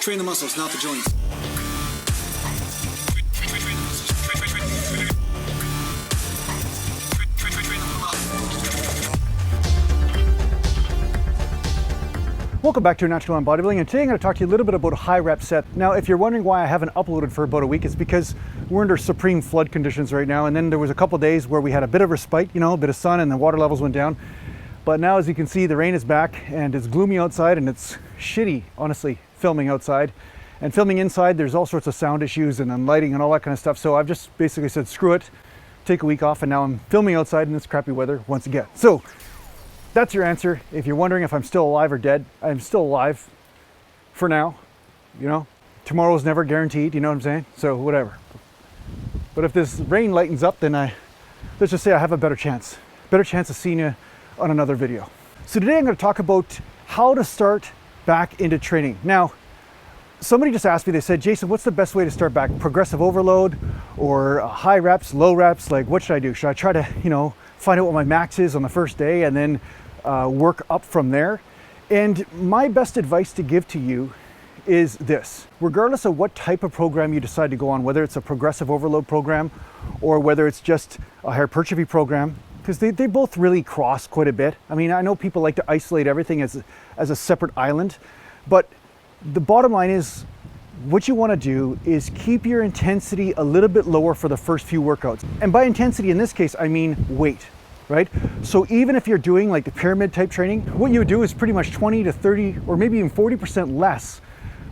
Train the muscles, not the joints. Welcome back to Natural Line Bodybuilding, and today I'm going to talk to you a little bit about a high rep set. Now, if you're wondering why I haven't uploaded for about a week, it's because we're under supreme flood conditions right now, and then there was a couple days where we had a bit of respite, you know, a bit of sun and the water levels went down. But now, as you can see, the rain is back and it's gloomy outside and it's shitty, honestly, filming outside. And filming inside, there's all sorts of sound issues and then lighting and all that kind of stuff. So I've just basically said, screw it, take a week off, and now I'm filming outside in this crappy weather once again. So that's your answer. If you're wondering if I'm still alive or dead, I'm still alive for now. You know, tomorrow's never guaranteed, you know what I'm saying? So whatever. But if this rain lightens up, then let's just say I have a better chance of seeing you on another video. So today I'm going to talk about how to start back into training. Now, somebody just asked me, they said, Jason, what's the best way to start back? Progressive overload or high reps, low reps? Like, what should I do? Should I try to, you know, find out what my max is on the first day and then work up from there? And my best advice to give to you is this: regardless of what type of program you decide to go on, whether it's a progressive overload program or whether it's just a hypertrophy program, because they both really cross quite a bit. I mean, I know people like to isolate everything as a separate island, but the bottom line is what you want to do is keep your intensity a little bit lower for the first few workouts. And by intensity in this case, I mean weight. Right? So even if you're doing like the pyramid type training, what you would do is pretty much 20 to 30 or maybe even 40% less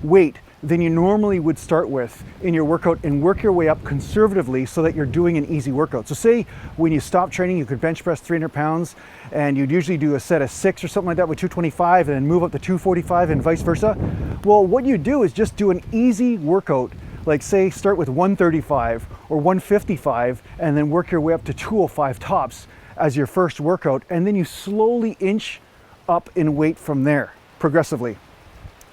weight than you normally would start with in your workout, and work your way up conservatively so that you're doing an easy workout. So say when you stop training, you could bench press 300 pounds and you'd usually do a set of 6 or something like that with 225 and then move up to 245 and vice versa. Well, what you do is just do an easy workout, like say start with 135 or 155 and then work your way up to 205 tops as your first workout, and then you slowly inch up in weight from there progressively.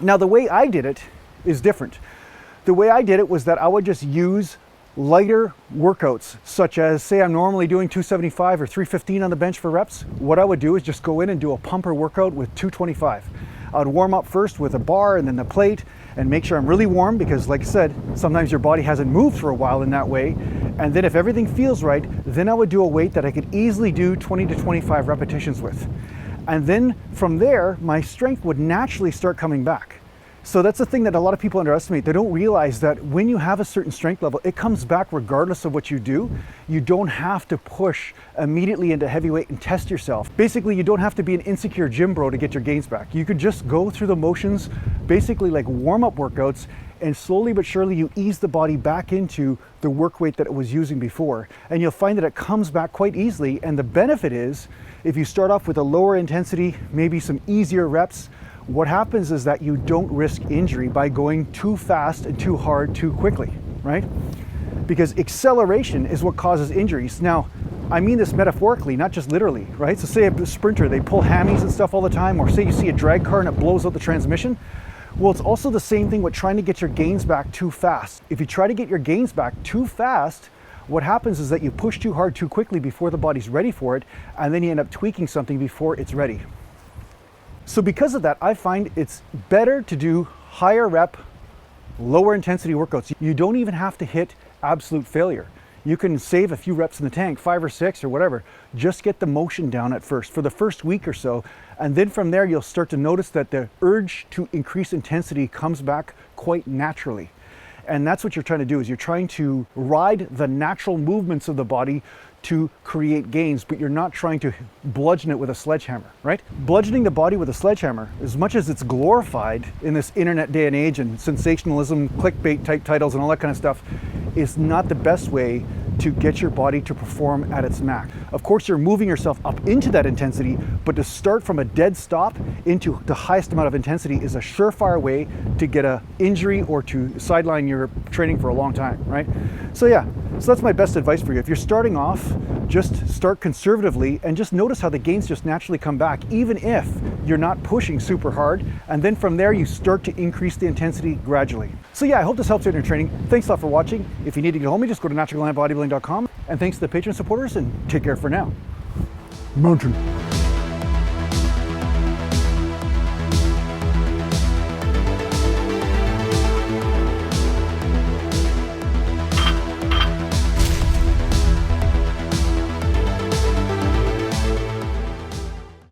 Now, the way I did it is different. The way I did it was that I would just use lighter workouts, such as, say I'm normally doing 275 or 315 on the bench for reps. What I would do is just go in and do a pumper workout with 225. I would warm up first with a bar and then the plate and make sure I'm really warm, because like I said, sometimes your body hasn't moved for a while in that way. And then if everything feels right, then I would do a weight that I could easily do 20 to 25 repetitions with. And then from there, my strength would naturally start coming back. So that's the thing that a lot of people underestimate. They don't realize that when you have a certain strength level, it comes back regardless of what you do. You don't have to push immediately into heavyweight and test yourself. Basically, you don't have to be an insecure gym bro to get your gains back. You could just go through the motions, basically like warm-up workouts, and slowly but surely you ease the body back into the work weight that it was using before. And you'll find that it comes back quite easily. And the benefit is, if you start off with a lower intensity, maybe some easier reps, what happens is that you don't risk injury by going too fast and too hard too quickly, right? Because acceleration is what causes injuries. Now, I mean this metaphorically, not just literally, right? So say a sprinter, they pull hammies and stuff all the time, or say you see a drag car and it blows out the transmission. Well, it's also the same thing with trying to get your gains back too fast. If you try to get your gains back too fast, what happens is that you push too hard too quickly before the body's ready for it, and then you end up tweaking something before it's ready. So because of that, I find it's better to do higher rep, lower intensity workouts. You don't even have to hit absolute failure. You can save a few reps in the tank, 5 or 6 or whatever. Just get the motion down at first for the first week or so. And then from there, you'll start to notice that the urge to increase intensity comes back quite naturally. And that's what you're trying to do, is you're trying to ride the natural movements of the body to create gains, but you're not trying to bludgeon it with a sledgehammer, right? Bludgeoning the body with a sledgehammer, as much as it's glorified in this internet day and age and sensationalism, clickbait type titles and all that kind of stuff, is not the best way to get your body to perform at its max. Of course, you're moving yourself up into that intensity, but to start from a dead stop into the highest amount of intensity is a surefire way to get an injury or to sideline your training for a long time, right? So yeah, so that's my best advice for you. If you're starting off, just start conservatively and just notice how the gains just naturally come back, even if you're not pushing super hard. And then from there, you start to increase the intensity gradually. So yeah, I hope this helps you in your training. Thanks a lot for watching. If you need to get home, just go to naturallandbodybuilding.com. And thanks to the Patreon supporters, and take care for now. Mountain.